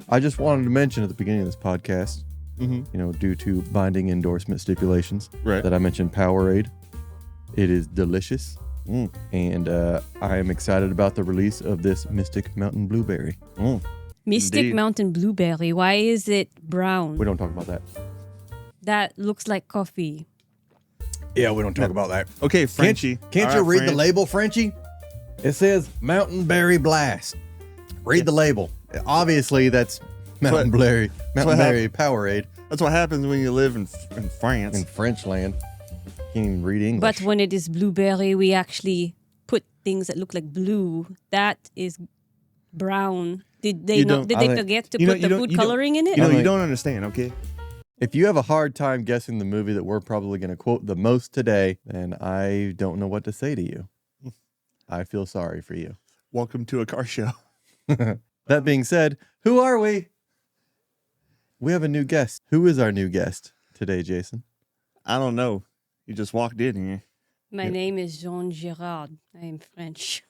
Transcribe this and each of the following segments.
I just wanted to mention at the beginning of this podcast, due to binding endorsement stipulations, that I mentioned Powerade. It is delicious. And I am excited about the release of this Mystic Mountain Blueberry. Mystic Indeed. Mountain Blueberry. Why is it brown? We don't talk about that. That looks like coffee. Yeah, we don't talk about that. Okay, Frenchie. Can't All you right, read French. the label, Frenchie? It says Mountain Berry Blast. Read the label. Obviously, that's Mountain Berry Powerade That's what happens when you live in France. in French land. Can't even read English. But when it is blueberry, we actually put things that look like blue. That is brown. Did they You not? don't- Did I they think- forget to you know- put you the don't- food you don't- coloring in it? You know, I'm you like- don't understand, okay? If you have a hard time guessing the movie that we're probably going to quote the most today, then I don't know what to say to you. I feel sorry for you. Welcome to a car show. That being said, who are we? We have a new guest. Who is our new guest today, Jason? I don't know. You just walked in here. My name is Jean Girard. I am French.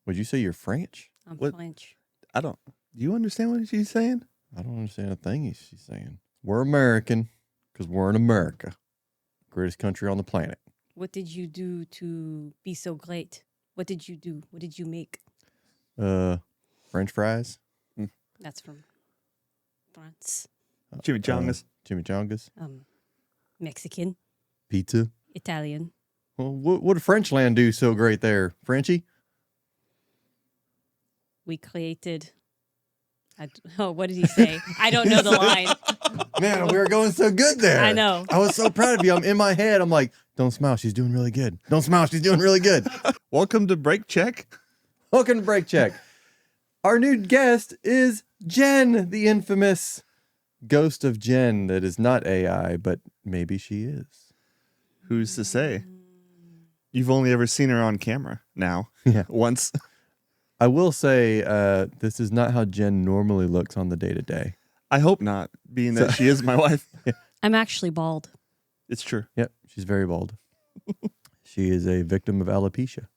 Would you say you're French? I'm What? French. I don't. Do you understand what she's saying? I don't understand a thing she's saying. We're American because we're in America. Greatest country on the planet. What did you do to be so great? What did you do? What did you make? French fries, That's from France. Chimichangas. chimichangas, Mexican. pizza. Italian. Well, what did Frenchland do so great there, Frenchie? We created. What did he say? I don't know the line. Man, we were going so good there. I know. I was so proud of you. I'm in my head. I'm like, don't smile. She's doing really good. Don't smile. She's doing really good. Welcome to Break Check. Welcome to Break Check. Our new guest is Jen, the infamous ghost of Jen that is not AI, but maybe she is. Who's to say? You've only ever seen her on camera now. Yeah. Once. I will say this is not how Jen normally looks on the day-to-day. I hope not, being that she is my wife. I'm actually bald. It's true. Yep, she's very bald. She is a victim of alopecia.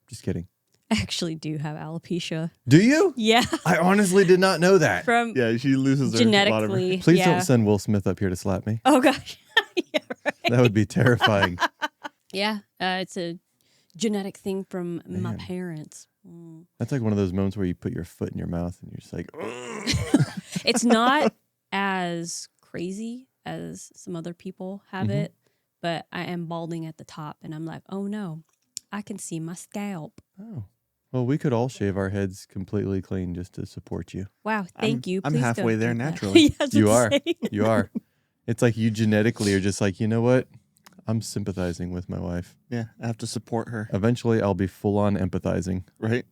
Just kidding. I actually do have alopecia. Do you? Yeah. I honestly did not know that. From Yeah, she loses her, a lot of her. genetically. Please yeah. don't send Will Smith up here to slap me. Oh, gosh. Yeah, right. That would be terrifying. Yeah. It's a genetic thing from my Man. parents. That's like one of those moments where you put your foot in your mouth and you're just like, It's not as crazy as some other people have it, but I am balding at the top, and I'm like, oh no, I can see my scalp. oh. Well, we could all shave our heads completely clean just to support you. Wow, thank you. I'm Please halfway don't there do that. naturally. Yeah, I was You about are. to say. You are. It's like you genetically are just like, you know what? I'm sympathizing with my wife. Yeah, I have to support her, Eventually, I'll be full on empathizing. right?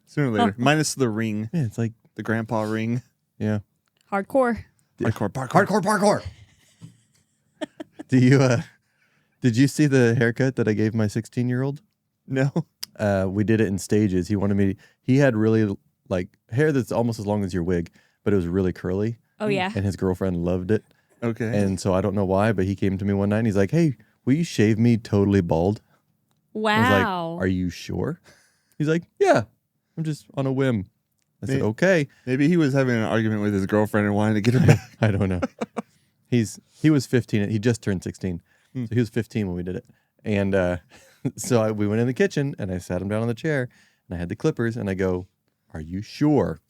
Sooner or later. Minus the ring, Yeah, it's like, the grandpa ring. yeah. Hardcore. Hardcore parkour. Parkour. Did you see the haircut that I gave my 16-year-old? No. We did it in stages. He had really like hair that's almost as long as your wig, but it was really curly. Oh, yeah. And his girlfriend loved it. Okay. And so I don't know why, but he came to me one night and he's like, hey, will you shave me totally bald? I was Wow. like, are you sure? He's like, yeah, I'm just on a whim. I said, Hey. okay. Maybe he was having an argument with his girlfriend and wanted to get her back. I don't know. He was 15. He just turned 16. So he was 15 when we did it. And so we went in the kitchen and I sat him down on the chair and I had the clippers and I go, are you sure?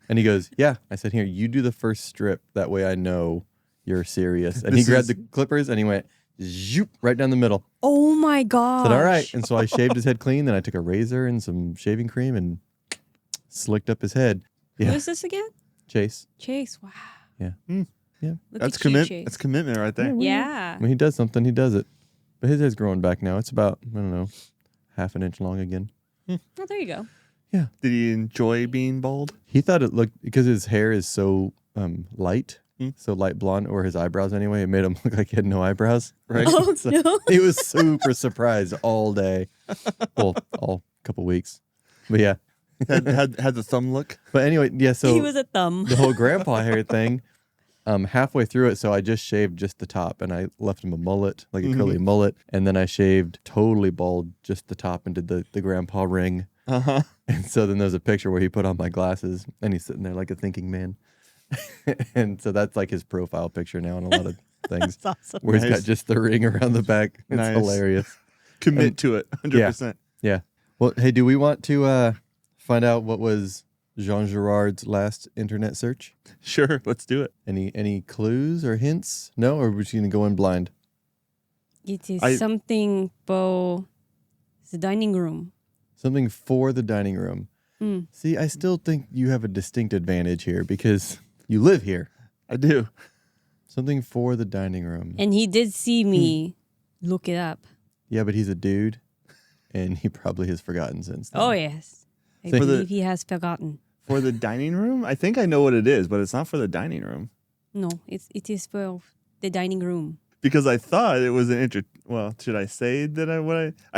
And he goes, yeah. I said, here, you do the first strip. That way I know you're serious. And he This grabbed is- the clippers and he went zoop right down the middle. Oh, my gosh. I said, all right. And so I shaved his head clean. Then I took a razor and some shaving cream and slicked up his head. Yeah. Who is this again? Chase. Chase. Wow. Yeah. Yeah. Look That's at you, commit. Chase. That's commitment right there. Yeah. When he does something, he does it. But his head's growing back now. It's about, I don't know, half an inch long again. Oh, there you go. Yeah. Did he enjoy being bald? He thought it looked, because his hair is so light, Hmm. so light blonde, or his eyebrows anyway, it made him look like he had no eyebrows. Right. Oh, So no. he was super surprised all day. Well, all couple weeks. But yeah. had the thumb look. But anyway, yeah, so He was a thumb. the whole grandpa hair thing, halfway through it, so I just shaved just the top and I left him a mullet, like a curly mullet. And then I shaved totally bald, just the top, and did the grandpa ring. Uh-huh. And so then there's a picture where he put on my glasses and he's sitting there like a thinking man. And so that's like his profile picture now on a lot of things. That's awesome. Where he's Nice. got just the ring around the back. It's Nice. hilarious. Commit to it 100%. Yeah. Well, hey, do we want to find out what was Jean Girard's last internet search? Sure, let's do it. Any clues or hints? No, or are we just gonna go in blind? It is something for the dining room. Something for the dining room. Mm. See, I still think you have a distinct advantage here because you live here. I do. Something for the dining room. And he did see me look it up. Yeah, but he's a dude, and he probably has forgotten since then. Oh, yes. I So- believe he has forgotten. For the dining room? I think I know what it is, but it's not for the dining room. No, it is for the dining room. Because I thought it was an well, should I say that I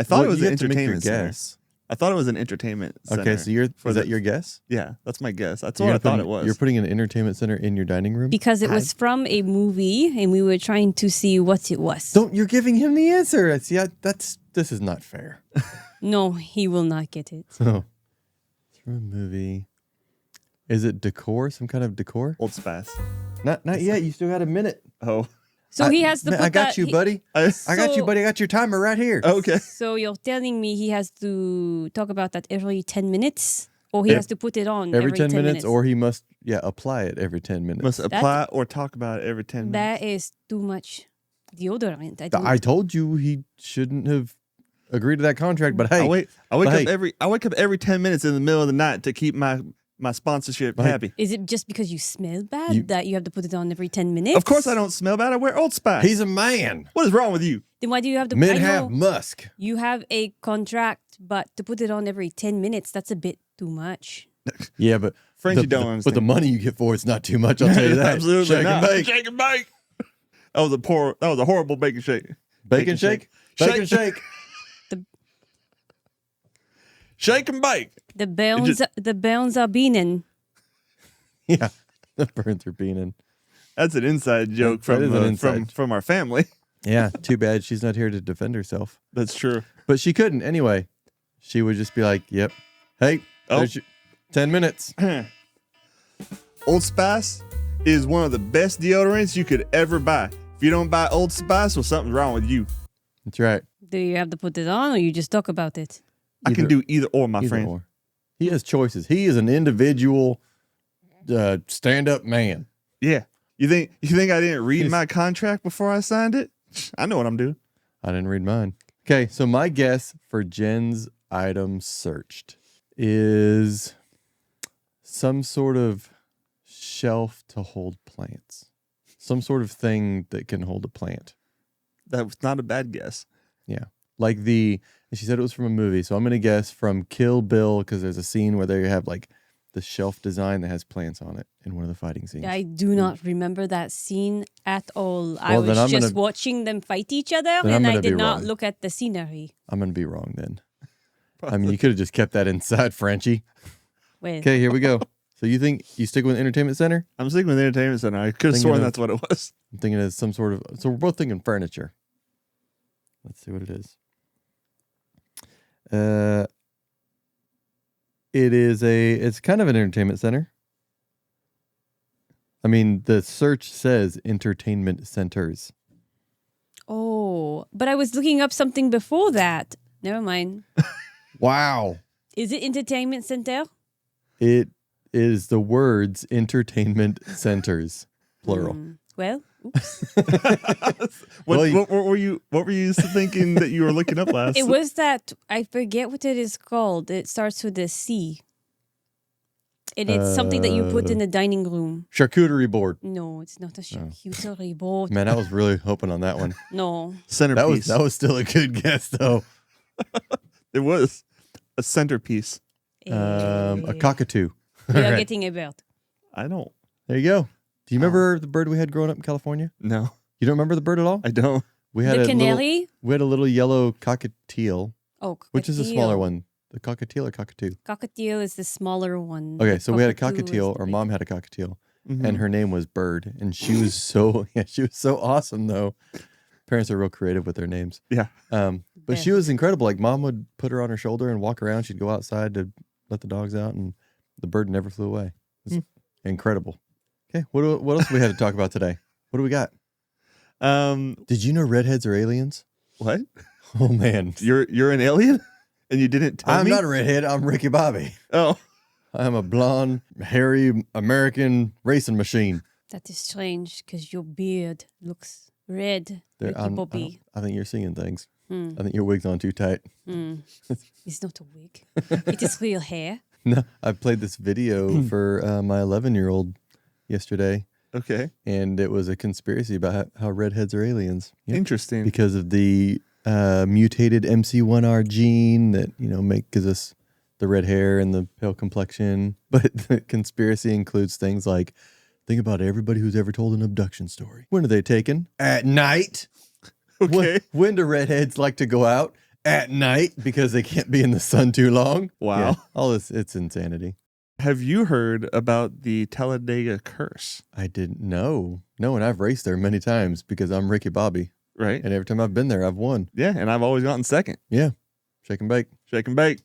thought Well, it was you an have to make your entertainment center. guess. I thought it was an entertainment center. Okay, so is that your guess? Yeah, that's my guess. That's You're what I gonna thought put- it was. You're putting an entertainment center in your dining room? Because it was from a movie, and we were trying to see what it was. You're giving him the answer. See, this is not fair. No, he will not get it. So, it's from a movie. Is it decor? Some kind of decor? Old Spice. Not yet. You still got a minute. Oh, So he has to put I got that, you, buddy. I got you, So- buddy. I got your timer right here. okay. So you're telling me he has to talk about that every 10 minutes? Or he Ev- has to put it on Every 10 minutes, or he must, apply it every 10 minutes. Must apply or talk about it every 10 minutes. That is too much deodorant. I don't I told you he shouldn't have agreed to that contract, but hey, I wake but up hey. every 10 minutes in the middle of the night to keep my sponsorship But hey, happy. Is it just because you smell bad that you have to put it on every 10 minutes? Of course I don't smell bad. I wear Old Spice. he's a man. What is wrong with you? Then why do you have to Men I have know musk. you have a contract, but to put it on every 10 minutes, that's a bit too much. Yeah, but Friends, you don't but understand. the money you get for it's not too much. I'll tell you that. Absolutely Shake not. and bake. Shake and bake. That was a horrible bacon shake. Bacon shake. Bacon shake. Shake and bake. The bones are beaning. Yeah, the burns are being in. That's an inside joke That is an inside from our family. Yeah, too bad she's not here to defend herself. That's true. But she couldn't anyway. She would just be like, "Yep, hey, there's your 10 minutes." Old Spice is one of the best deodorants you could ever buy. If you don't buy Old Spice, well, something's wrong with you. That's right. Do you have to put it on or you just talk about it? I can do either or, my Either friend. or. He has choices. He is an individual, stand-up man. Yeah. You think I didn't read my contract before I signed it? I know what I'm doing. I didn't read mine. Okay, so my guess for Jen's item searched is some sort of shelf to hold plants. Some sort of thing that can hold a plant. That was not a bad guess. Yeah. Like and she said it was from a movie, so I'm going to guess from Kill Bill because there's a scene where they have like the shelf design that has plants on it in one of the fighting scenes. I do not remember that scene at all. I Well, then was I'm just gonna- watching them fight each other, Then I'm and I gonna did be not wrong. look at the scenery. I'm going to be wrong then. I mean, you could have just kept that inside, Frenchie. Well, Okay, here we go. So you think you stick with Entertainment Center? I'm sticking with the entertainment center. I could have Thinking sworn of- that's what it was. I'm thinking it's some sort of. So we're both thinking furniture. Let's see what it is. It's kind of an entertainment center. I mean, the search says entertainment centers. oh, but I was looking up something before that. Never mind. Wow. Is it entertainment center? It is the words entertainment centers, plural. Well, oops. What were you thinking that you were looking up last? It was that I forget what it is called. It starts with a C. And it's something that you put in the dining room. Charcuterie board. No, it's not a charcuterie board. Man, I was really hoping on that one. No. centerpiece. That was still a good guess, though. It was a centerpiece. A cockatoo. We All are right. getting a belt. I don't. There you go. Do you remember the bird we had growing up in California? No, You don't remember the bird at all? I don't. We had The a canary? we had a little yellow cockatiel, Oh, which is a smaller one. The cockatiel or cockatoo? Cockatiel is the smaller one. Okay, The so we had a cockatoo is cockatiel, the or big- mom had a cockatiel, Mhm. and her name was Bird, and she was she was so awesome though. Parents are real creative with their names. Yeah. But she was incredible. Like mom would put her on her shoulder and walk around. She'd go outside to let the dogs out, and the bird never flew away. It was incredible. Okay, what else do we have to talk about today? What do we got? Did you know redheads are aliens? What? Oh man, You're an alien, and you didn't tell me. I'm not a redhead. I'm Ricky Bobby. Oh, I'm a blonde, hairy American racing machine. That is strange because your beard looks red. Ricky Bobby. I think you're seeing things. Hmm. I think your wig's on too tight. It's not a wig. It is real hair. No, I played this video for my 11-year-old yesterday, okay. and it was a conspiracy about how redheads are aliens. Yep. Interesting. Because of the mutated MC1R gene that gives us the red hair and the pale complexion. But the conspiracy includes things like, think about everybody who's ever told an abduction story. When are they taken? At night. Okay. When do redheads like to go out? At night, because they can't be in the sun too long. Wow. Yeah, all this, it's insanity. Have you heard about the Talladega curse? I didn't know. No, and I've raced there many times because I'm Ricky Bobby. Right. And every time I've been there, I've won. Yeah, and I've always gotten second. Yeah. Shake and bake. Shake and bake.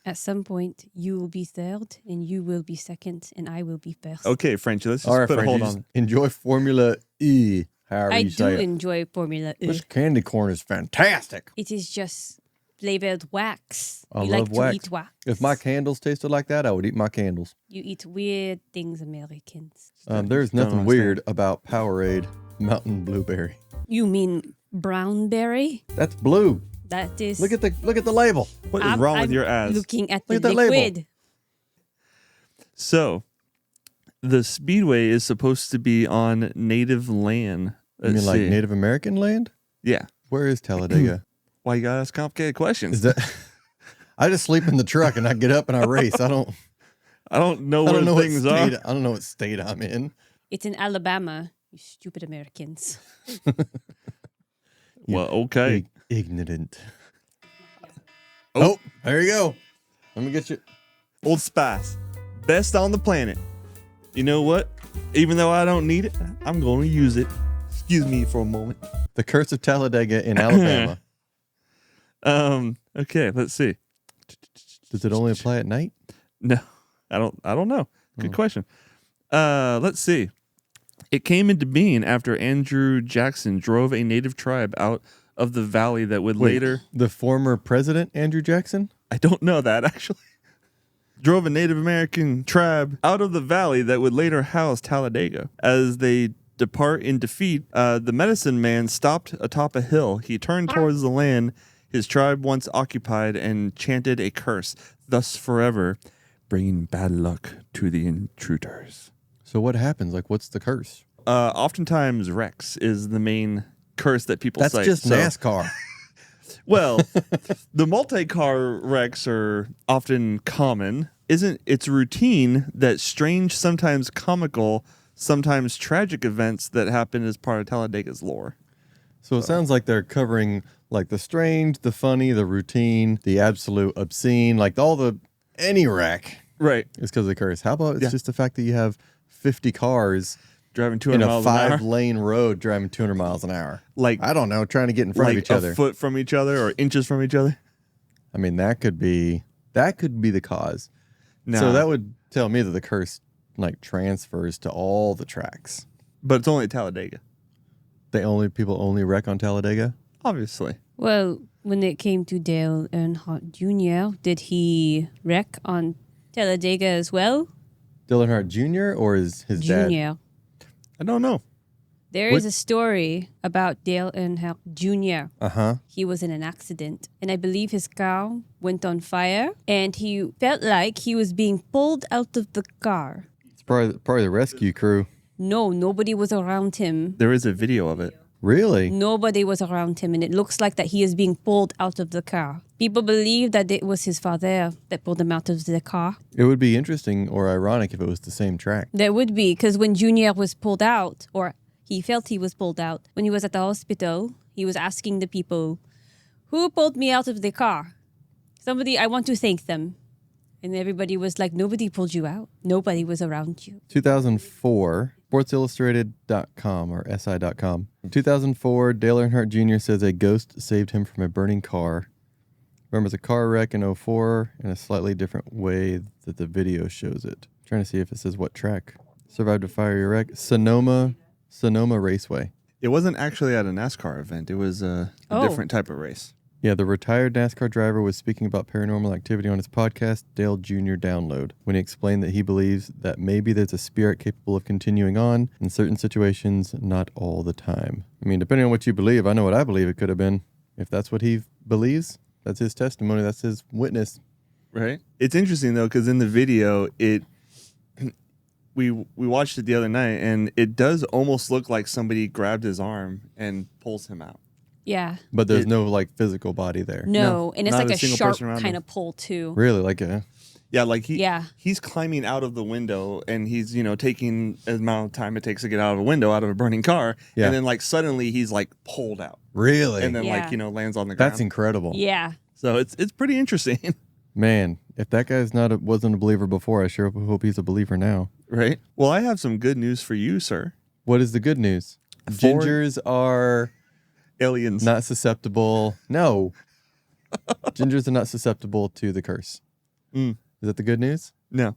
At some point, you will be third, and you will be second, and I will be first. Okay, Frenchie, let's just All right, put a Frenchie, hold just on. enjoy Formula E. However I you do say it. enjoy Formula E. This candy corn is fantastic. It is just flavored wax. I You love like wax. to eat wax. If my candles tasted like that, I would eat my candles. You eat weird things, Americans. There's Don't nothing understand. weird about Powerade Mountain Blueberry. You mean brown berry? That's blue. That is. Look at the label. What is wrong with your ass? Looking at Look the at that label. liquid. So, the Speedway is supposed to be on native land. You mean Let's like see. Native American land? Yeah. Where is Talladega? Why you gotta ask complicated questions? Is that? I just sleep in the truck and I get up and I race. I don't know where know things what are. state, I don't know what state I'm in. It's in Alabama, you stupid Americans. Well, okay. Ignorant. Oh. Oh, there you go. Let me get you. Old Spice, best on the planet. You know what? Even though I don't need it, I'm going to use it. Excuse me for a moment. The Curse of Talladega in Alabama. Okay, let's see. Does it only apply at night? No, I don't know. Good question. Let's see. It came into being after Andrew Jackson drove a native tribe out of the valley that would later... The former president, Andrew Jackson? I don't know that, actually. Drove a Native American tribe out of the valley that would later house Talladega. As they depart in defeat, the medicine man stopped atop a hill. He turned towards the land his tribe once occupied and chanted a curse, thus forever, bringing bad luck to the intruders. So what happens? Like, what's the curse? Oftentimes, Rex is the main curse that people That's cite. just So- NASCAR. Well, the multi-car wrecks are often common. It's routine that strange, sometimes comical, sometimes tragic events that happen as part of Talladega's lore. So it sounds like they're covering like the strange, the funny, the routine, the absolute obscene, like any wreck Right. is because of the curse. How about it's Yeah. just the fact that you have 50 cars Driving in 200 a miles an hour. 5-lane road driving 200 miles an hour? Like, I don't know, trying to get in front of each a other. foot from each other or inches from each other. I mean, that could be the cause. No. So that would tell me that the curse like transfers to all the tracks. But it's only Talladega, People only wreck on Talladega. obviously. Well, when it came to Dale Earnhardt Jr., did he wreck on Talladega as well? Dale Earnhardt Jr. or his dad? Junior. I don't know. There is a story about Dale Earnhardt Jr. Uh-huh. He was in an accident, and I believe his car went on fire, and he felt like he was being pulled out of the car. It's probably the rescue crew. No, nobody was around him. There is a video of it. Really? Nobody was around him, and it looks like that he is being pulled out of the car. People believe that it was his father that pulled him out of the car. It would be interesting or ironic if it was the same track. There would be, because when Junior was pulled out, or he felt he was pulled out, when he was at the hospital, he was asking the people, who pulled me out of the car? Somebody, I want to thank them. And everybody was like, nobody pulled you out. Nobody was around you. 2004, SportsIllustrated.com or SI.com. 2004, Dale Earnhardt Jr. says a ghost saved him from a burning car. Remembers a car wreck in 04 in a slightly different way that the video shows it. Trying to see if it says what track. Survived a fiery wreck. Sonoma Raceway. It wasn't actually at a NASCAR event. It was a different type of race. Yeah, the retired NASCAR driver was speaking about paranormal activity on his podcast, Dale Jr. Download, when he explained that he believes that maybe there's a spirit capable of continuing on in certain situations, not all the time. I mean, depending on what you believe, I know what I believe it could have been. If that's what he believes, that's his testimony, that's his witness. Right? It's interesting, though, because in the video, we watched it the other night, and it does almost look like somebody grabbed his arm and pulls him out. Yeah. But there's no like physical body there. No, and it's not like a a single sharp person around kind him. of pull too. Really? Like a... Yeah, like he's climbing out of the window, and he's, taking the amount of time it takes to get out of a window, out of a burning car. Yeah. And then like suddenly he's like pulled out. Really? And then Yeah. lands on the ground. That's incredible. Yeah. So it's pretty interesting. Man, if that guy's wasn't a believer before, I sure hope he's a believer now. Right? Well, I have some good news for you, sir. What is the good news? Ford- Gingers are Aliens. not susceptible. No. Gingers are not susceptible to the curse. Mm. Is that the good news? No.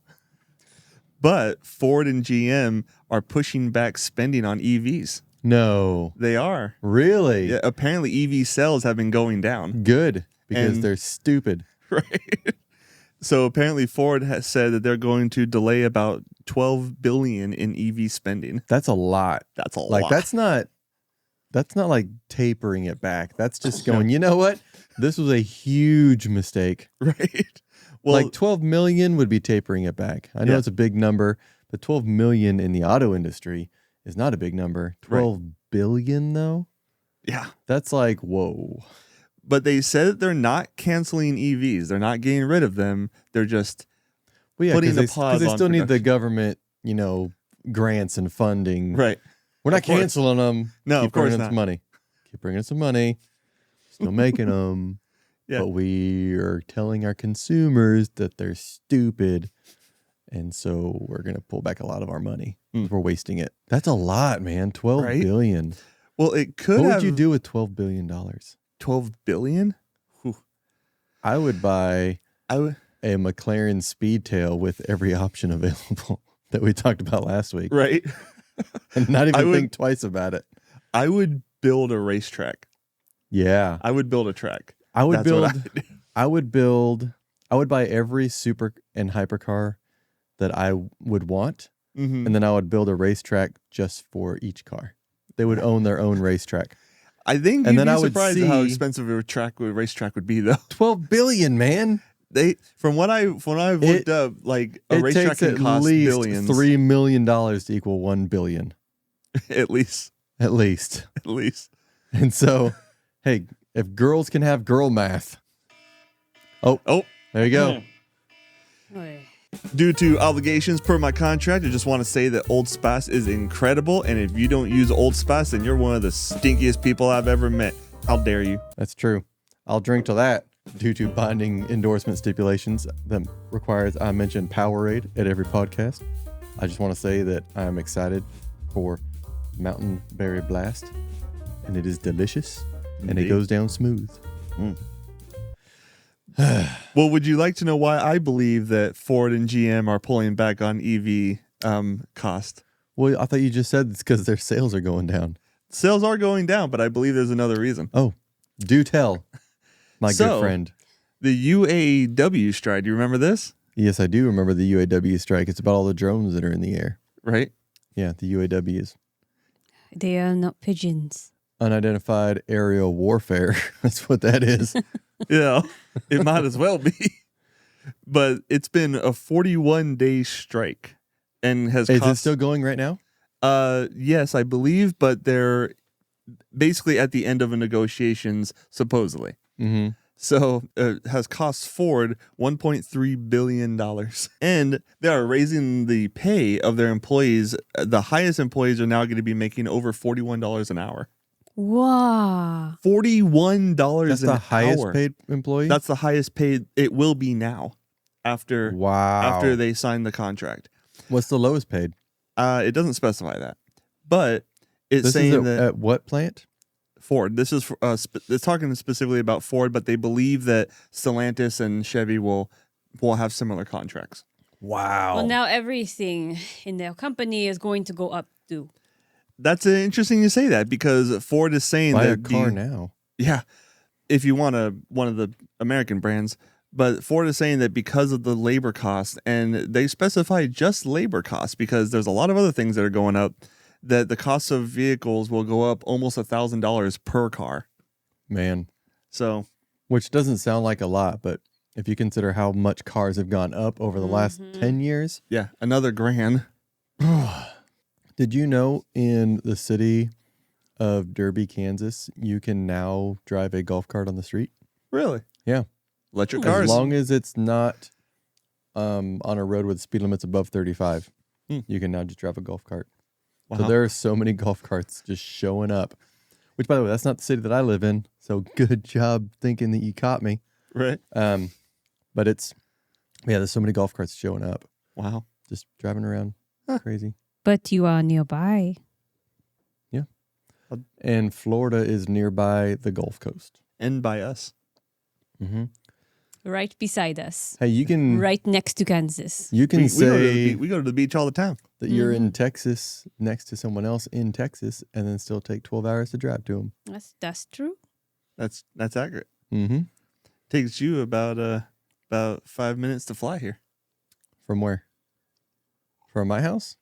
But Ford and GM are pushing back spending on EVs. No. They are. Really? Yeah, apparently EV sales have been going down. Good. Because And- they're stupid. Right. So apparently Ford has said that they're going to delay about $12 billion in EV spending. That's a lot. That's a Like lot. that's not like tapering it back. That's just going, you know what? This was a huge mistake. Right. Well, Like 12 million would be tapering it back. I know Yeah. it's a big number, but 12 million in the auto industry is not a big number. 12 billion though? yeah. That's like, whoa. But they said that they're not canceling EVs. They're not getting rid of them. They're just Well, yeah, putting because the pause they on still need the production. government, grants and funding. right. We're not Of course. canceling them. No, Keep of course bringing not. us money. Keep bringing us some money. Still making them. Yeah. But we are telling our consumers that they're stupid. And so we're going to pull back a lot of our money. We're wasting it. That's a lot, man. 12 Right? billion. Well, it could What have would you do with $12 billion? 12 billion. Whew. I would buy I would. a McLaren Speedtail with every option available that we talked about last week. Right. And not I even would- think twice about it. I would build a racetrack. Yeah. I would build a track. I would That's what build I would buy every super and hypercar that I would want, Mm-hmm. and then I would build a racetrack just for each car. They would own their own racetrack. I think And you'd then be I would surprised at how see- expensive a racetrack would be, though. 12 billion, man. They, from what I've looked up, like a It racetrack takes can at cost least billions. $3 million to equal 1 billion, At least. at least. At least. And so, hey, if girls can have girl math. Oh, there you go. Oy. Due to obligations per my contract, I just want to say that Old Spice is incredible. And if you don't use Old Spice, then you're one of the stinkiest people I've ever met. How dare you? That's true. I'll drink to that due to binding endorsement stipulations that requires I mention Powerade at every podcast. I just want to say that I'm excited for Mountain Berry Blast, and it is delicious, and it Indeed. goes down smooth. Well, would you like to know why I believe that Ford and GM are pulling back on EV cost? Well, I thought you just said it's because their sales are going down. Sales are going down, but I believe there's another reason. Oh, do tell, my So- good friend. The UAW strike. Do you remember this? Yes, I do remember the UAW strike. It's about all the drones that are in the air. Right? Yeah, the UAWs. They are not pigeons. Unidentified aerial warfare. That's what that is. Yeah, it might as well be. But it's been a 41-day strike and has Is cost... it still going right now? Yes, I believe, but they're basically at the end of a negotiations, supposedly. Mm-hmm. So it has cost Ford $1.3 billion. And they are raising the pay of their employees. The highest employees are now going to be making over $41 an hour. Wow. $41 That's an the highest hour. paid employee? That's the highest paid it will be now. after Wow. they sign the contract. What's the lowest paid? It doesn't specify that, but it's This saying is that at what plant? Ford. This is it's talking specifically about Ford, but they believe that Stellantis and Chevy will have similar contracts. Wow. Well, now everything in their company is going to go up too. That's interesting you say that because Ford is saying Buy that a car now. Yeah, if you want one of the American brands, but Ford is saying that because of the labor costs, and they specify just labor costs because there's a lot of other things that are going up, that the cost of vehicles will go up almost $1,000 per car. Man. So, which doesn't sound like a lot, but if you consider how much cars have gone up over the last 10 years. yeah, another grand. Did you know in the city of Derby, Kansas, you can now drive a golf cart on the street? Really? Yeah. Electric As cars. long as it's not on a road with speed limits above 35, you can now just drive a golf cart. Wow. So there are so many golf carts just showing up, which, by the way, that's not the city that I live in. So good job thinking that you caught me. Right. But there's so many golf carts showing up, Wow. just driving around. Crazy. But you are nearby. Yeah. And Florida is nearby the Gulf Coast. And by us. Mm-hmm. Right beside us. Hey, you can Right next to Kansas. you can say we go to the beach all the time. that you're in Texas next to someone else in Texas, and then still take 12 hours to drive to them. That's true. That's accurate. Mm-hmm. Takes you about 5 minutes to fly here From where? From my house?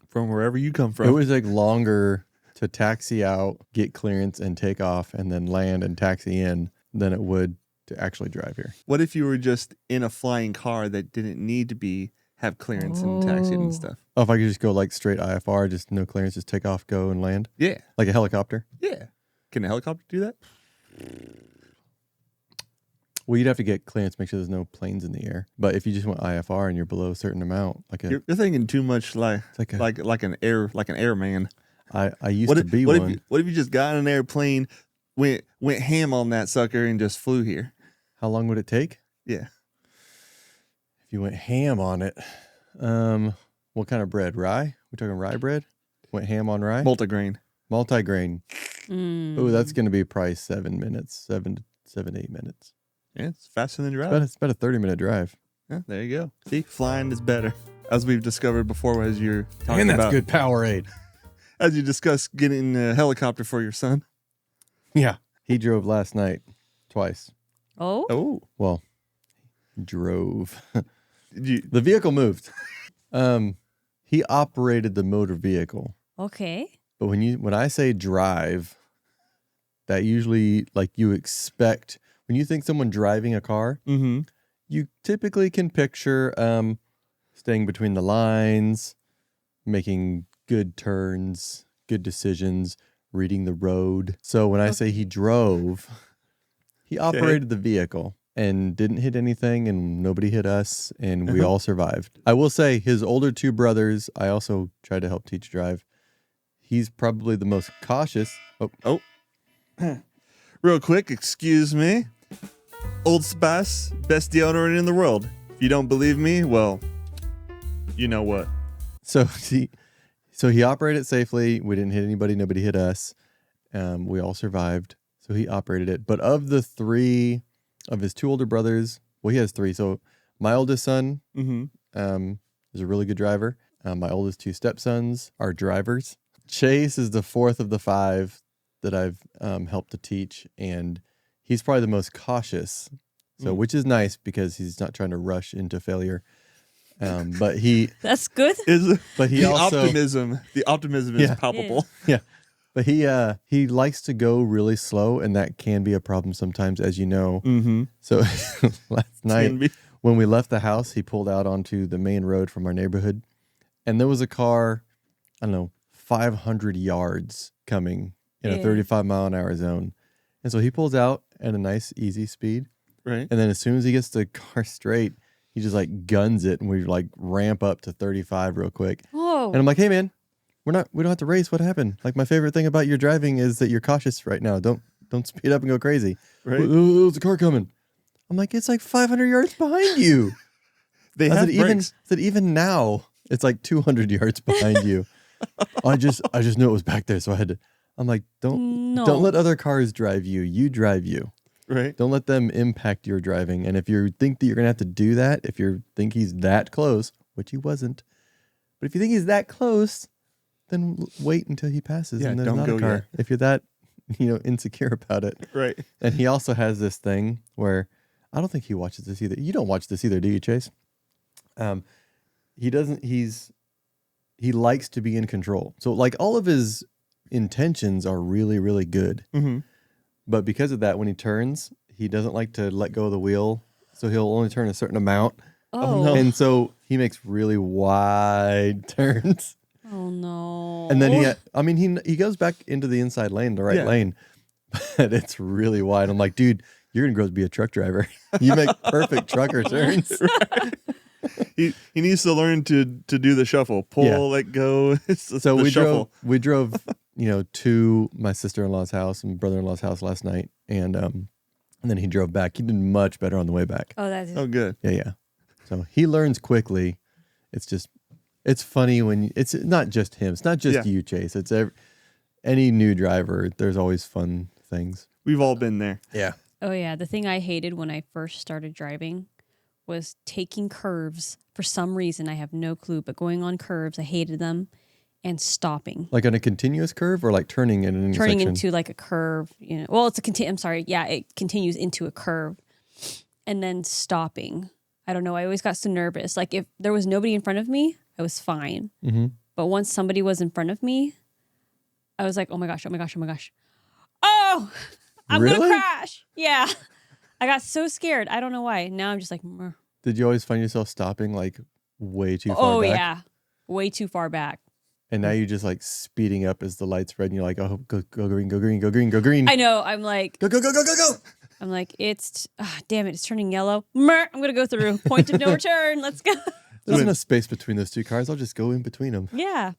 from wherever you come It from. would take longer to taxi out, get clearance, and take off, and then land and taxi in than it would to actually drive here. What if you were just in a flying car that didn't need to have clearance and taxiing and stuff? Oh, if I could just go like straight IFR, just no clearance, just take off, go, and land? Yeah. Like a helicopter? Yeah. Can a helicopter do that? Well, you'd have to get clearance, make sure there's no planes in the air. But if you just went IFR and you're below a certain amount, You're thinking too much like an airman. I used to be one. What if you just got on an airplane, went ham on that sucker, and just flew here? How long would it take? Yeah. If you went ham on it, what kind of bread? Rye? We talking rye bread? Went ham on rye? Multigrain. Multigrain. Oh, that's going to be probably 7 minutes, 7 to 8 minutes. Yeah, it's faster than driving. It's about a 30-minute drive. Yeah, there you go. See, flying is better, as we've discovered before. As you're talking about, good Powerade. as you discussed getting a helicopter for your son. Yeah, he drove last night twice. Oh? Oh, Well, drove. you, The vehicle moved. He operated the motor vehicle. Okay. But when I say drive, that usually like you expect when you think someone driving a car, you typically can picture staying between the lines, making good turns, good decisions, reading the road. So when I say he drove, he operated the vehicle and didn't hit anything, and nobody hit us, and we all survived. I will say his older two brothers, I also tried to help teach drive. He's probably the most cautious. Oh. Real quick, excuse me. Old Spice, best deodorant in the world. If you don't believe me, well, you know what. So he operated safely. We didn't hit anybody. Nobody hit us. We all survived. So he operated it. But of the three of his two older brothers, well, he has three. So my oldest son is a really good driver. My oldest two stepsons are drivers. Chase is the fourth of the five that I've helped to teach, and he's probably the most cautious. So, which is nice because he's not trying to rush into failure. But That's good. but he the also optimism is palpable. Yeah. But he likes to go really slow, and that can be a problem sometimes, as you know. So last night when we left the house, he pulled out onto the main road from our neighborhood, and there was a car, I don't know, 500 yards coming in a 35-mile-an-hour zone. And so he pulls out at a nice, easy speed. Right. And then as soon as he gets the car straight, he just like guns it, and we like ramp up to 35 real quick. Oh. And I'm like, hey man, we don't have to race. What happened? Like, my favorite thing about your driving is that you're cautious right now. Don't speed up and go crazy. Right. There's a car coming. I'm like, it's like 500 yards behind you. They I have said, brakes. even now, it's like 200 yards behind you. I just knew it was back there, so I had to. I'm like, don't let other cars drive you. You drive you. Right. Don't let them impact your driving. And if you think that you're gonna have to do that, if you think he's that close, which he wasn't, but if you think he's that close, then wait until he passes and there's don't not go a car. yet. If you're that, insecure about it. Right. And he also has this thing where I don't think he watches this either. You don't watch this either, do you, Chase? He doesn't. He likes to be in control. So like all of his intentions are really, really good. Mm-hmm. But because of that, when he turns, he doesn't like to let go of the wheel. So he'll only turn a certain amount. Oh, no. And so he makes really wide turns. Oh no. And then he goes back into the inside lane, the right lane. But it's really wide. I'm like, dude, you're going to grow up to be a truck driver. You make perfect trucker turns. He needs to learn to do the shuffle. Pull, let go. It's So the we shuffle. drove, to my sister-in-law's house and brother-in-law's house last night. And then he drove back. He did much better on the way back. Oh, that's Oh, good. Yeah. So he learns quickly. It's funny when it's not just him. It's not just you, Chase. It's any new driver. There's always fun things. We've all been there. Yeah. Oh yeah, the thing I hated when I first started driving was taking curves. For some reason, I have no clue, but going on curves, I hated them, and stopping. Like on a continuous curve or like turning in an intersection? Turning into like a curve, Well, it's I'm sorry. Yeah, it continues into a curve, and then stopping. I don't know. I always got so nervous. Like if there was nobody in front of me, I was fine. Mm-hmm. But once somebody was in front of me, I was like, oh my gosh, oh my gosh, oh my gosh. Oh, I'm going to crash. Yeah. I got so scared. I don't know why. Now I'm just like, meh. Did you always find yourself stopping like way too far Oh, back? yeah. Way too far back. And now you're just like speeding up as the light's red and you're like, oh, go green, go green, go green, go green. I know. I'm like, Go. I'm like, damn it. It's turning yellow. Meh, I'm going to go through. Point of no return. Let's go. There's enough space between those two cars. I'll just go in between them. Yeah.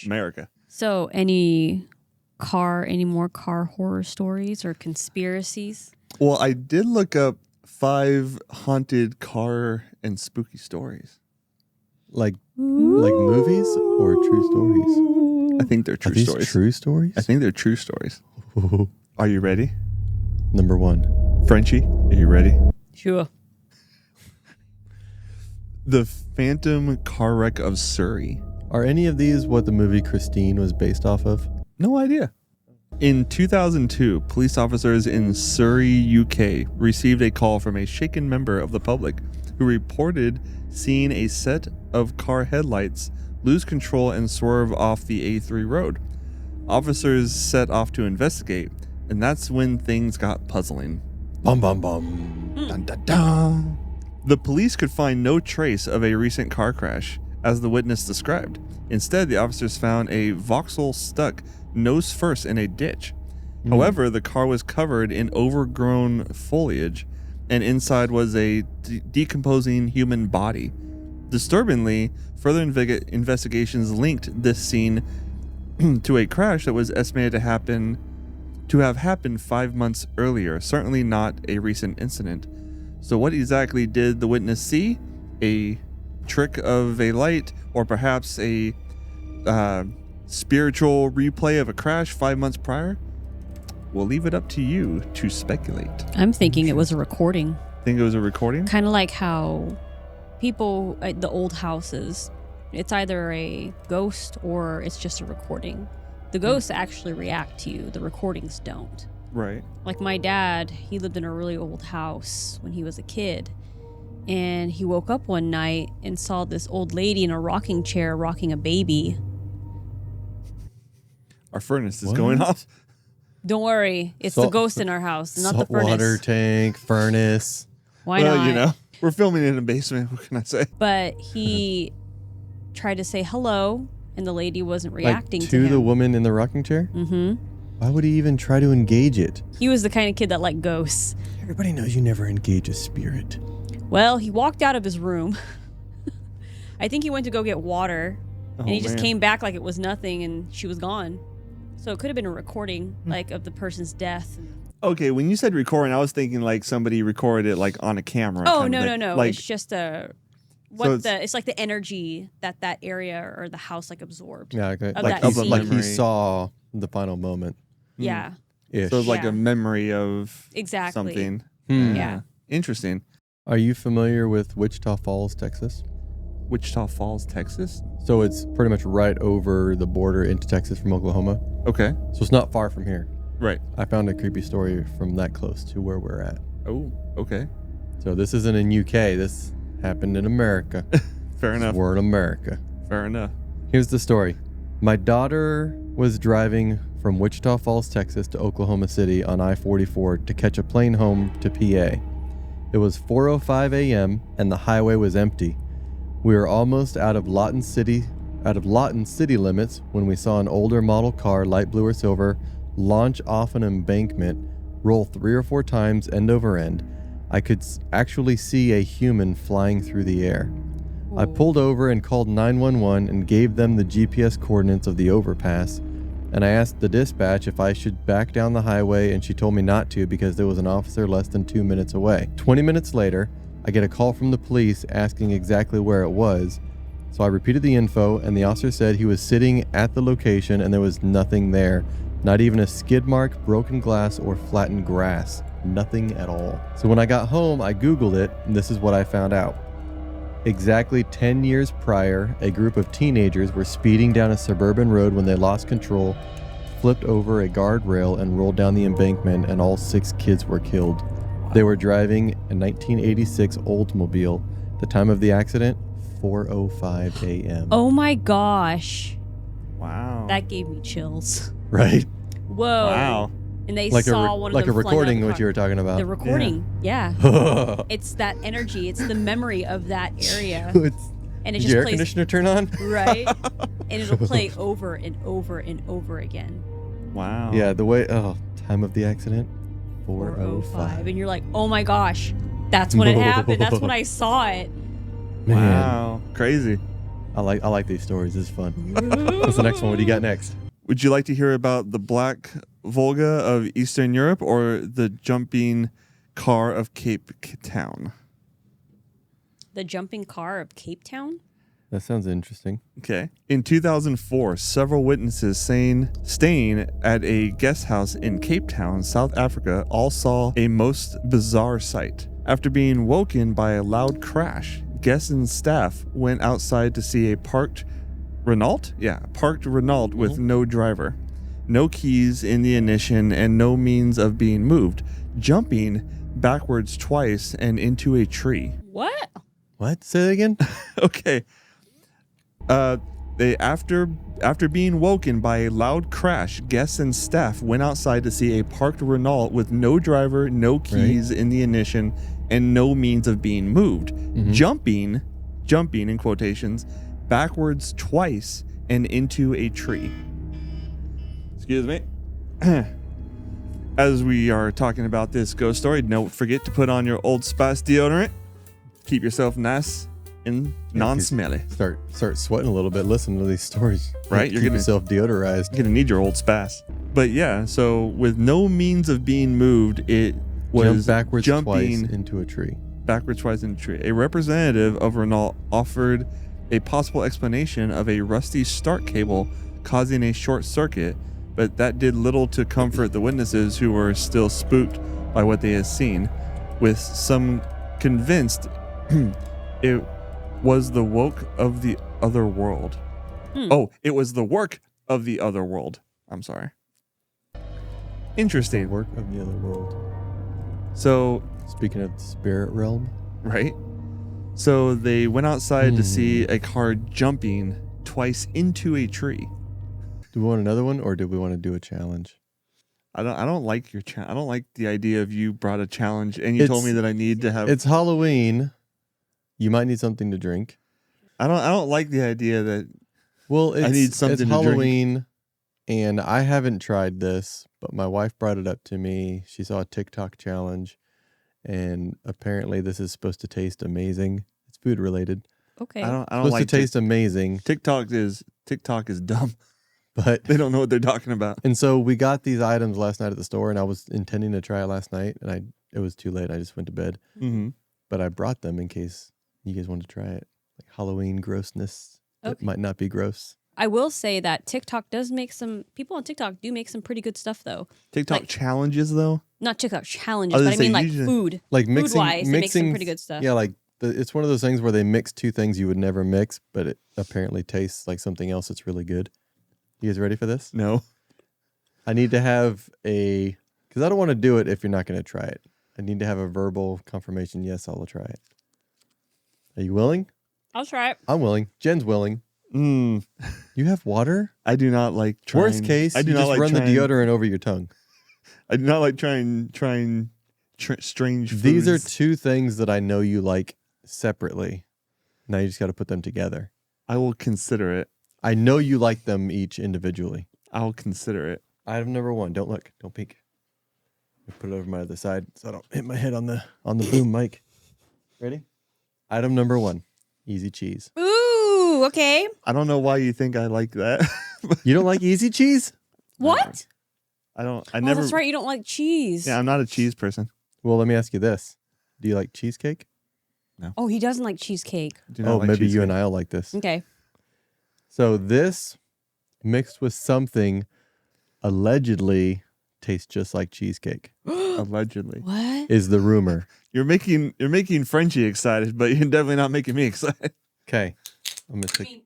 America. So any more car horror stories or conspiracies? Well, I did look up 5 haunted car and spooky stories. Like movies or true stories? I think they're true Are these stories. true stories? I think they're true stories. Are you ready? Number 1. Frenchie, are you ready? Sure. The phantom car wreck of Surrey. Are any of these what the movie Christine was based off of? No idea. In 2002, police officers in Surrey, UK, received a call from a shaken member of the public who reported seeing a set of car headlights lose control and swerve off the A3 road. Officers set off to investigate, and that's when things got puzzling. Bum, bum, bum. Dun, dun, dun. The police could find no trace of a recent car crash, as the witness described. Instead, the officers found a Vauxhall stuck nose first in a ditch. However, the car was covered in overgrown foliage, and inside was a decomposing human body. Disturbingly, further investigations linked this scene to a crash that was estimated to have happened 5 months earlier, certainly not a recent incident. So what exactly did the witness see? A trick of a light, or perhaps a spiritual replay of a crash 5 months prior? We'll leave it up to you to speculate. I'm thinking it was a recording. Think it was a recording? Kind of like how people at the old houses, it's either a ghost or it's just a recording. The ghosts actually react to you. The recordings don't. Right. Like my dad, he lived in a really old house when he was a kid. And he woke up one night and saw this old lady in a rocking chair rocking a baby. Our furnace is What? going off. Don't worry, it's Salt- the ghost in our house, not the Salt furnace. water tank, furnace. Why not? We're filming in a basement. What can I say? But he tried to say hello, and the lady wasn't reacting like to him. the woman in the rocking chair? Mm-hmm. Why would he even try to engage it? He was the kind of kid that liked ghosts. Everybody knows you never engage a spirit. Well, he walked out of his room. I think he went to go get water, and he just came back like it was nothing, and she was gone. So it could have been a recording, like, of the person's death. Okay, when you said recording, I was thinking like somebody recorded it like on a camera. Oh, kind of no, thing. no, no. Like, It's just a it's like the energy that area or the house like absorbed. Yeah, Of like that scene. he saw the final moment. Yeah. Ish. So it's like Yeah. a memory of Exactly. something. Yeah. Interesting. Are you familiar with Wichita Falls, Texas? Wichita Falls, Texas? So it's pretty much right over the border into Texas from Oklahoma. Okay. So it's not far from here. Right. I found a creepy story from that close to where we're at. Oh, okay. So this isn't in UK. This happened in America. Fair enough. We're in America. Fair enough. Here's the story. My daughter was driving from Wichita Falls, Texas to Oklahoma City on I-44 to catch a plane home to PA. It was 4:05 a.m. and the highway was empty. We were almost out of Lawton city limits when we saw an older model car, light blue or silver, launch off an embankment, roll 3 or 4 times end over end. I could actually see a human flying through the air. I pulled over and called 911 and gave them the GPS coordinates of the overpass. And I asked the dispatch if I should back down the highway, and she told me not to because there was an officer less than 2 minutes away. 20 minutes later, I get a call from the police asking exactly where it was. So I repeated the info, and the officer said he was sitting at the location and there was nothing there. Not even a skid mark, broken glass, or flattened grass. Nothing at all. So when I got home, I Googled it, and this is what I found out. Exactly 10 years prior, a group of teenagers were speeding down a suburban road when they lost control, flipped over a guardrail, and rolled down the embankment, and all 6 kids were killed. They were driving a 1986 Oldsmobile. The time of the accident, 4:05 a.m. Oh my gosh. Wow. That gave me chills. Right? Whoa. Wow. And they Like saw one of like them a flying out recording, the what car. you were talking about. The recording, yeah. It's that energy. It's the memory of that area. And it Did just your air plays, conditioner turn on? right? And it'll play over and over and over again. Wow. Yeah, the way, time of the accident, 4:05. And you're like, oh my gosh, that's when it happened. That's when I saw it. Man, Wow. Crazy. I like these stories. This is fun. What's the next one? What do you got next? Would you like to hear about the Black Volga of Eastern Europe or the jumping car of Cape Town? The jumping car of Cape Town? That sounds interesting. Okay. In 2004, several witnesses staying at a guest house in Cape Town, South Africa, all saw a most bizarre sight. After being woken by a loud crash, guests and staff went outside to see a parked Renault? Yeah, parked Renault with no driver, no keys in the ignition, and no means of being moved, jumping backwards twice and into a tree. What? What? Say that again? Okay. They after being woken by a loud crash, guests and staff went outside to see a parked Renault with no driver, no keys in the ignition, and no means of being moved, jumping in quotations, backwards twice and into a tree. Excuse me. As we are talking about this ghost story, don't forget to put on your Old Spice deodorant. Keep yourself nice and non-smelly. Start sweating a little bit. Listen to these stories. Right, You're keep yourself deodorized. You're gonna need your Old Spice. But yeah, so with no means of being moved, it was Jump backwards jumping twice into a tree. backwards twice into a tree. A representative of Renault offered a possible explanation of a rusty start cable causing a short circuit, but that did little to comfort the witnesses who were still spooked by what they had seen, with some convinced it was the work of the other world. Oh, it was the work of the other world. I'm sorry. Interesting. Work of the other world. So, Speaking of the spirit realm. right? So they went outside to see a car jumping twice into a tree. Do we want another one, or do we want to do a challenge? I don't like your I don't like the idea of you brought a challenge and you told me that I need to have. It's Halloween. You might need something to drink. I don't like the idea that. Well, I need something it's to drink. Halloween, and I haven't tried this, but my wife brought it up to me. She saw a TikTok challenge, and apparently this is supposed to taste amazing. It's food related. Okay. I don't Supposed like to taste amazing, TikTok is dumb. but They don't know what they're talking about. and so we got these items last night at the store, and I was intending to try it last night, and it was too late. I just went to bed, Mm-hmm. but I brought them in case you guys wanted to try it. Halloween grossness that Okay. might not be gross. I will say that TikTok does make people on TikTok do make some pretty good stuff though. TikTok Like- challenges though. Not TikTok challenges, I was but I gonna say, mean like usually- food. Like Food-wise, they make some mixing pretty good stuff. Yeah, like it's one of those things where they mix two things you would never mix, but it apparently tastes like something else that's really good. You guys ready for this? No. I need to have because I don't want to do it if you're not going to try it. I need to have a verbal confirmation. Yes, I'll try it. Are you willing? I'll try it. I'm willing. Jen's willing. Mm, You have water? I do not like trying. Worst case, I do you not just like run trying, the deodorant over your tongue. I do not like trying strange foods. These are two things that I know you like separately. Now you just got to put them together. I will consider it. I know you like them each individually. I'll consider it. Item number 1. Don't look. Don't peek. Let me put it over my other side so I don't hit my head on the boom mic. Ready? Item number 1. Easy cheese. Ooh, okay. I don't know why you think I like that. You don't like easy cheese? What? I don't. I Oh, never. that's right. You don't like cheese. Yeah, I'm not a cheese person. Well, let me ask you this. Do you like cheesecake? Oh, he doesn't like cheesecake. Do not Oh, like maybe you cheesecake. and I will like this. Okay. So this mixed with something allegedly tastes just like cheesecake Allegedly. What? is the rumor. You're making Frenchie excited, but you're definitely not making me excited. Okay. I'm gonna take.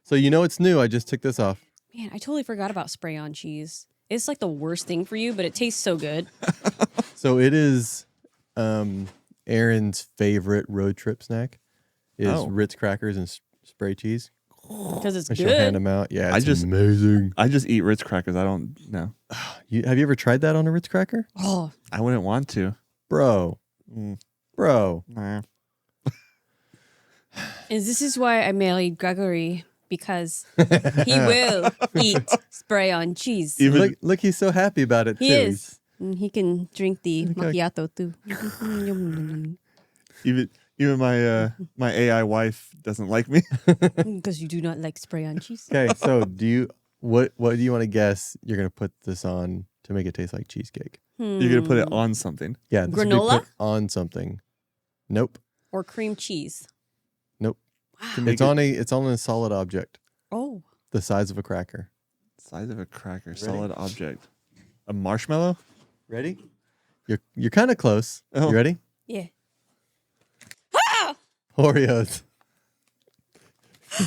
So you know it's new. I just took this off. Man, I totally forgot about spray on cheese. It's like the worst thing for you, but it tastes so good. So it is Aaron's favorite road trip snack is Oh. Ritz crackers and spray cheese. Because it's And she'll hand good. them out. Yeah, I it's just- amazing. I just eat Ritz crackers. I don't know. Have you ever tried that on a Ritz cracker? Oh, I wouldn't want to. Bro. Mm. Bro. Nah. and this is why I married Gregory, because he will eat spray on cheese. Even Look, he's so happy about it, He too. is. And he can drink the Okay. macchiato too. even my AI wife doesn't like me. Because you do not like spray on cheese. Okay, so what do you want to guess you're gonna put this on to make it taste like cheesecake? You're gonna put it on something. Yeah, this would be Granola? put on something. Nope. Or cream cheese. Nope. To make It's on a solid object, Oh. the size of a cracker. Size of a cracker, solid object. A marshmallow? Ready? You're kind of close. Oh. You ready? Yeah. Oreos.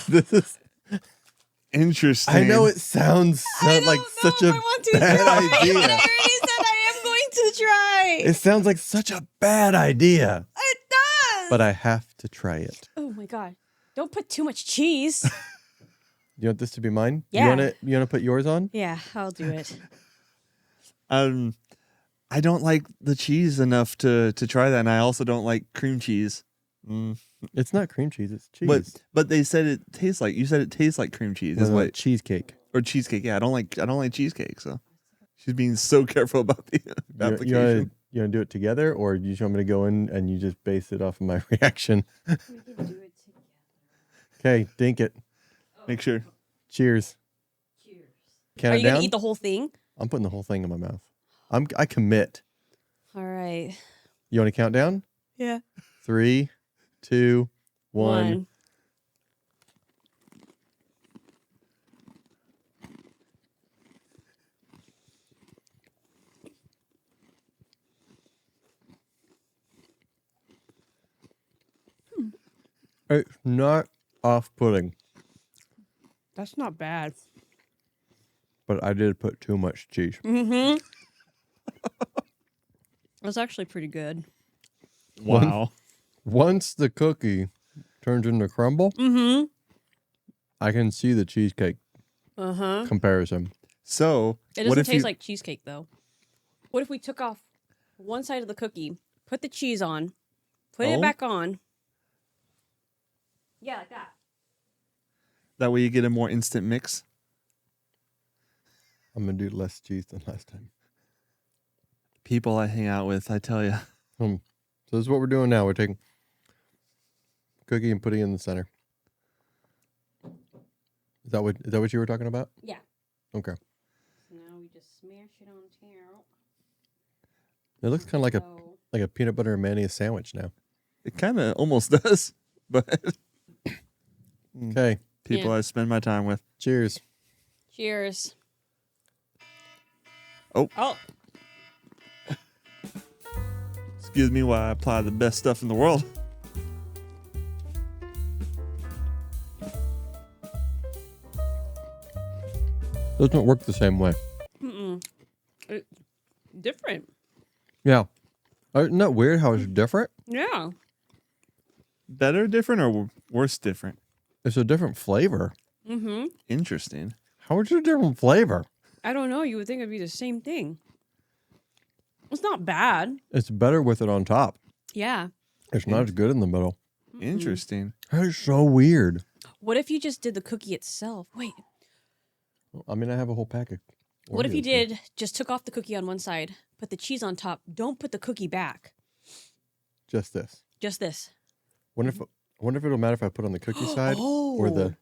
This is. Interesting. I know it sounds like such a bad idea. I already said I am going to try. It sounds like such a bad idea, It does. but I have to try it. Oh my god! Don't put too much cheese. You want this to be mine? Yeah. You wanna put yours on? Yeah, I'll do it. I don't like the cheese enough to try that, and I also don't like cream cheese. Mm. It's not cream cheese. It's cheese. But they said it tastes like cream cheese. Is No, what cheesecake. or cheesecake? Yeah, I don't like cheesecake. So she's being so careful about the application. You want to do it together, or you just want me to go in and you just base it off of my reaction? Okay, dink it. Make sure. Cheers. Count Are it you gonna down? eat the whole thing? I'm putting the whole thing in my mouth. I commit. All right. You want to count down? Yeah. 3, 2, 1. It's not off-putting, That's not bad. but I did put too much cheese. Mm-hmm. That's actually pretty good. Wow. Once the cookie turns into crumble, Mm-hmm. I can see the cheesecake Uh-huh. comparison. So It what doesn't if taste you, like cheesecake though. What if we took off one side of the cookie, put the cheese on, put Oh. it back on? Yeah, like that. that way you get a more instant mix? I'm going to do less cheese than last time. People I hang out with, I tell you. So this is what we're doing now. We're taking cookie and putting it in the center. Is that what you were talking about? Yeah. Okay. So now we just smash it on top. It looks kind of like a peanut butter and mayonnaise sandwich now. It kind of almost does, but Okay. People Yeah. I spend my time with. Cheers. Cheers. Oh. Oh. Excuse me while I apply the best stuff in the world. Doesn't work the same way. Different. Yeah. Isn't that weird how it's different? Yeah. Better, different, or worse, different? It's a different flavor. Mm-hmm. Interesting. How is it a different flavor? I don't know. You would think it'd be the same thing. It's not bad. It's better with it on top. Yeah. It's not as good in the middle. Interesting. That is so weird. What if you just did the cookie itself? Wait. I mean, I have a whole pack of What if you Oreos here. did just took off the cookie on one side, put the cheese on top, don't put the cookie back? Just this. Just this. Wonder if it'll matter if I put on the cookie side or the.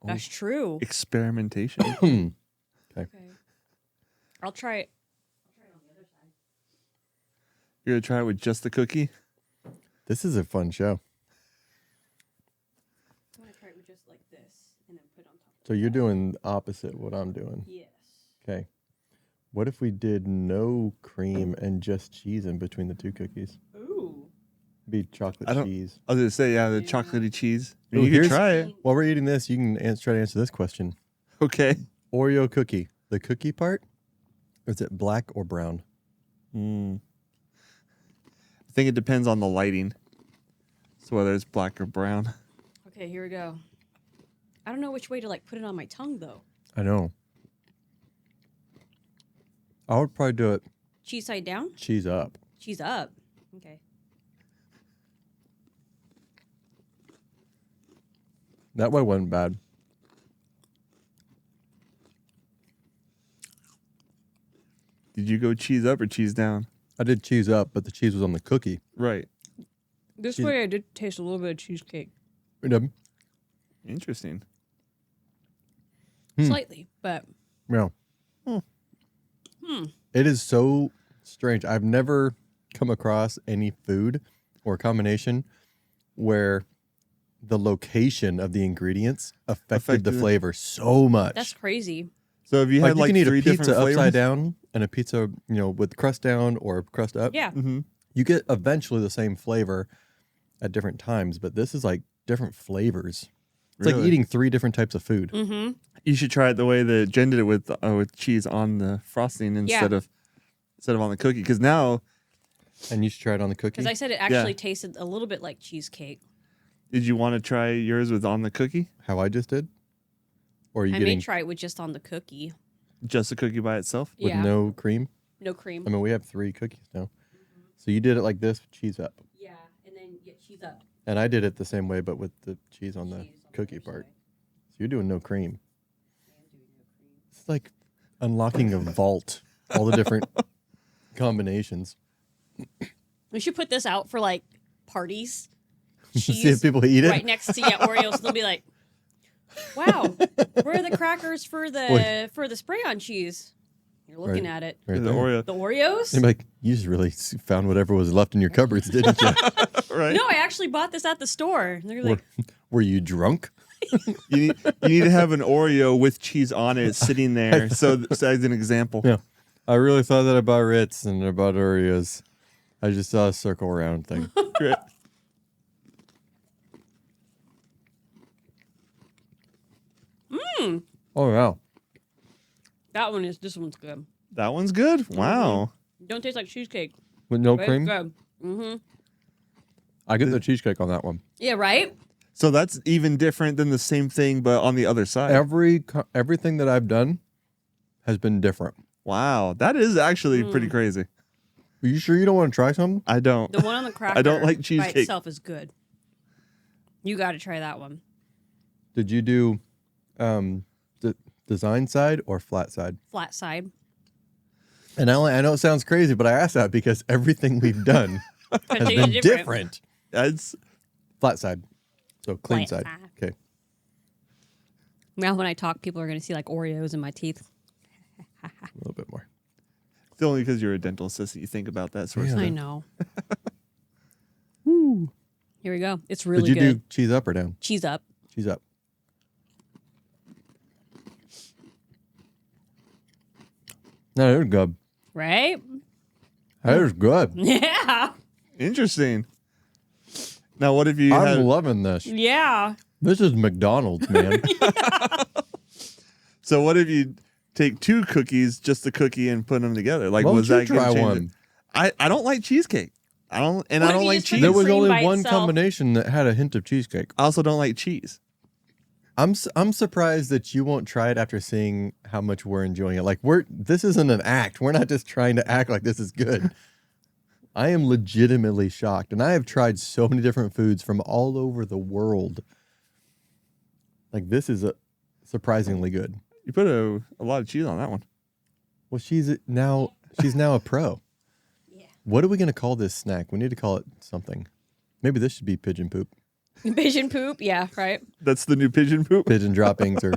That's true. Experimentation. Okay. Okay. I'll try it. You're going to try it with just the cookie? This is a fun show. I want to try it with just like this and then put it on top. So you're doing opposite what I'm doing. Yes. Okay. What if we did no cream and just cheese in between the two cookies? Ooh. Be chocolate I don't- cheese. I was going to say, yeah, the chocolatey cheese. I mean, Ooh, you can here's- try it. While we're eating this, you can try to answer this question. Okay. Oreo cookie. The cookie part, is it black or brown? I think it depends on the lighting. So whether it's black or brown. Okay, here we go. I don't know which way to like put it on my tongue though. I know. I would probably do it Cheese side down? cheese up. Cheese up. Okay. That way wasn't bad. Did you go cheese up or cheese down? I did cheese up, but the cheese was on the cookie. Right. This Cheese- way I did taste a little bit of cheesecake. Interesting. Slightly, but Yeah. It is so strange. I've never come across any food or combination where the location of the ingredients affected the Affected it. flavor so much. that's crazy. So if you had like like you can eat three a pizza different flavors, upside down and a pizza, with crust down or crust up. Yeah. You get eventually the same flavor at different times, but this is like different flavors. It's like Really? eating three different types of food. Mm-hmm. you should try it the way that Jen did it with cheese on the frosting instead of on the cookie. Because now, And you should try it on the cookie. Because I said it actually tasted a little bit like cheesecake. did you want to try yours with on the cookie? How I just did? Or are you I getting may try it with just on the cookie. Just the cookie by itself? with Yeah. no cream? No cream. I mean, we have 3 cookies now. So you did it like this, cheese up. Yeah, and then get cheese up. And I did it the same way, but with the cheese on the Cheese on the cookie other part. side. So you're doing no cream. It's like unlocking a vault, all the different combinations. We should put this out for like parties. See if people eat it. right next to Oreos. They'll be like, "Wow, where are the crackers for the spray on cheese?" You're looking Right. at it. Right the there. Oreo. The Oreos? You're like, you just really found whatever was left in your cupboards, didn't you? Right? No, I actually bought this at the store. And they're like, Were you drunk? You need to have an Oreo with cheese on it sitting there. So as an example. Yeah. I really thought that I bought Ritz and I bought Oreos. I just saw a circle around thing. Great. Oh, wow. this one's good. That one's good. Wow. Don't taste like cheesecake. With no But it's cream? good. Mm-hmm. I get the cheesecake on that one. Yeah, right? So that's even different than the same thing, but on the other side. Everything that I've done has been different. Wow. That is actually pretty crazy. Are you sure you don't want to try something? I don't. The one on the cracker I don't like by cheesecake. itself is good. You got to try that one. Did you do design side or flat side? Flat side. And I know it sounds crazy, but I asked that because everything we've done has been different. That's Flat side. So clean Flat side. side. Okay. Now when I talk, people are going to see like Oreos in my teeth. A little bit more. it's only because you're a dental assistant you think about that sort of Yeah. stuff. I know. Woo. Here we go. It's really Did you good. do cheese up or down? Cheese up. Cheese up. No, it was good. Right? That was good. Yeah. Interesting. Now, what if you I'm had... loving this. Yeah. This is McDonald's, man. So what if you take 2 cookies, just the cookie, and put them together? Like, Why was don't that you try gonna change one? it? I don't like cheesecake. I don't What if like you just put cheese. There was cream only by one itself. combination that had a hint of cheesecake. I also don't like cheese. I'm surprised that you won't try it after seeing how much we're enjoying it. Like this isn't an act. We're not just trying to act like this is good. I am legitimately shocked, and I have tried so many different foods from all over the world. Like this is surprisingly good. You put a lot of cheese on that one. Well, she's now a pro. Yeah. What are we gonna call this snack? We need to call it something. Maybe this should be pigeon poop, Pigeon poop. Yeah, right. That's the new pigeon poop. pigeon droppings, or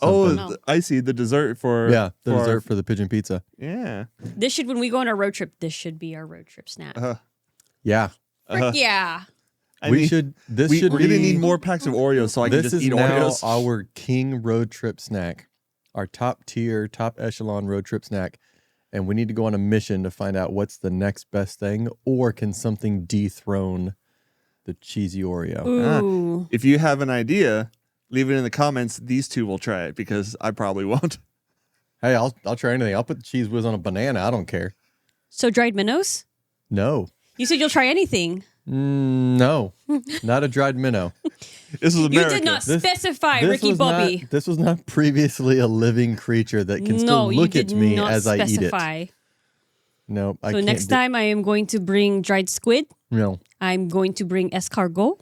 Oh, something. No. I see. The dessert for Yeah, the for dessert for the pigeon pizza. Yeah. This should, when we go on a road trip, this should be our road trip snack. Yeah, Frick yeah. we should. This should We're be. gonna need more packs of Oreos so I can This just is eat now Oreos. our king road trip snack, our top tier, top echelon road trip snack, and we need to go on a mission to find out what's the next best thing, or can something dethrone the cheesy Oreo? Ooh. If you have an idea, leave it in the comments. These 2 will try it because I probably won't. Hey, I'll try anything. I'll put the cheese whiz on a banana. I don't care. So dried minnows? No, You said you'll try anything. no, not a dried minnow. This was America. You did not This- specify, This Ricky was Bobby. Not, this was not previously a living creature that can No, still you look did at me not as I eat it. specify. No, I So can't. next time I am going to bring dried squid. No, I'm going to bring escargot.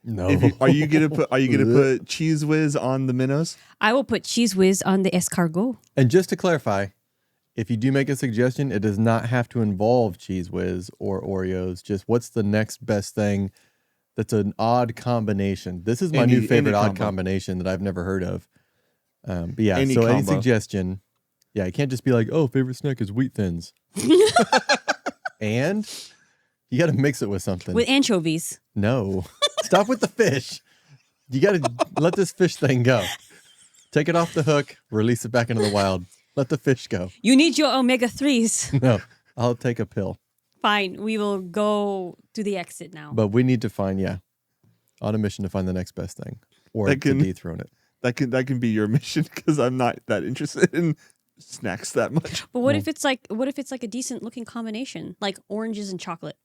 no. Are you gonna put cheese whiz on the minnows? I will put cheese whiz on the escargot. And just to clarify, if you do make a suggestion, it does not have to involve Cheese Whiz or Oreos. Just what's the next best thing that's an odd combination. This is my Any- new favorite any odd combo. combination that I've never heard of. But yeah, Any so any combo. suggestion, yeah, it can't just be like, oh, favorite snack is Wheat Thins. And you got to mix it with something. With anchovies. No, stop with the fish. You got to let this fish thing go. Take it off the hook, release it back into the wild. Let the fish go. You need your omega-3s. No, I'll take a pill. Fine, we will go to the exit now. But we need to find, on a mission to find the next best thing or That can- to dethrone it. That can be your mission because I'm not that interested in snacks that much. But what if it's like a decent looking combination, like oranges and chocolate?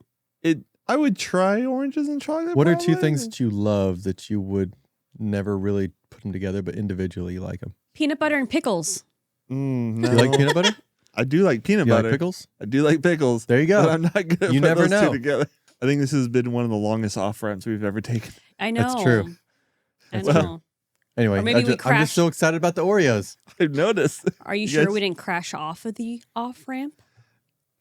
I would try oranges and chocolate. What are two probably. things that you love that you would never really put them together, but individually you like them? Peanut butter and pickles. No. You like peanut butter? I do like peanut You butter. like pickles? I do like pickles. There you go. But I'm not good at You putting never those know. two together. I think this has been one of the longest off ramps we've ever taken. I know. That's true. I That's know. Anyway, Or maybe we I'm crash- just so excited about the Oreos. I've noticed. Are you You sure guys- we didn't crash off of the off ramp?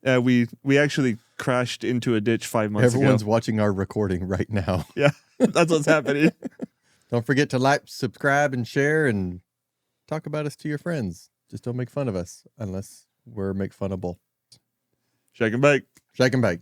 We actually crashed into a ditch 5 months Everyone's ago. watching our recording right now. Yeah, that's what's happening. Don't forget to like, subscribe, and share, and talk about us to your friends. Just don't make fun of us unless we're make funnable. Shake and bake. Shake and bake.